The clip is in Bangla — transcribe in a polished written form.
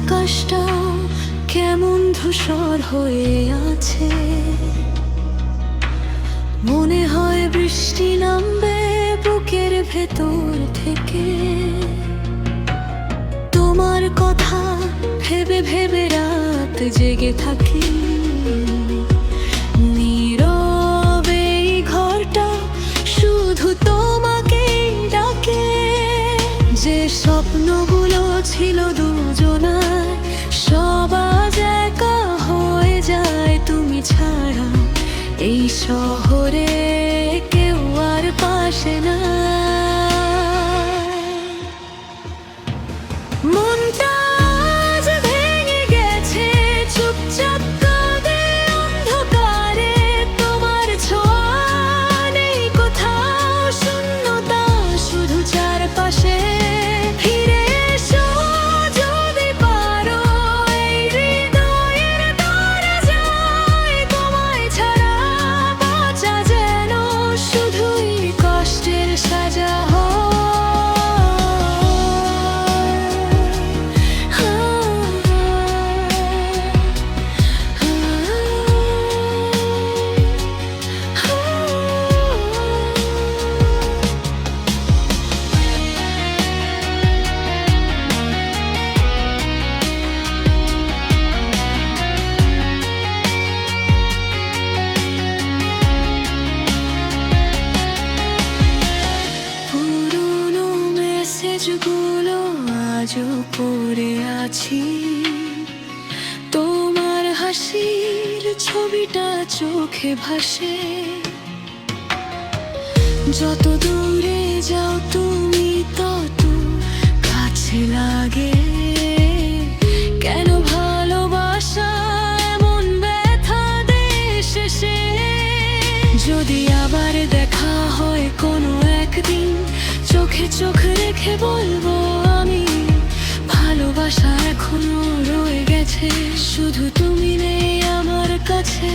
আকাশটা কেমন ধূসর হয়ে আছে, মনে হয় বৃষ্টি নামবে বুকের ভেতর থেকে। তোমার কথা ভেবে ভেবে রাত জেগে থাকি, নীরবে এই ঘরটা শুধু তোমাকেই ডাকে। যে স্বপ্নগুলো ছিল দুজনার সব আজ একা হয়ে যায় তুমি ছাড়া। এই শহরে কেউ আর পাশে না। মনটা আজ ভেঙে গেছে চুপচাপ কাঁদে অন্ধকারে। তোমার ছোঁয়া নেই কোথাও, শূন্যতা শুধু চারপাশে। ফিরে এসো যদি পারো, এই হৃদয়ের দরজায় তোমায় ছাড়া বাঁচা যেন শুধুই কষ্টের সাজা হয়। পুরনো মেসেজগুলো আজও পড়ে আছি, তোমার হাসির ছবিটা চোখে ভাসে। যত দূরে যাও তুমি তত কাছে লাগে। কেন ভালোবাসা এমন ব্যথা দেয় শেষে? যদি আবার দেখা হয় কোনো একদিন, চোখে চোখ রেখে বলবো আমি, ভালোবাসা এখনো রয়ে গেছে, শুধু তুমি নেই আমার কাছে।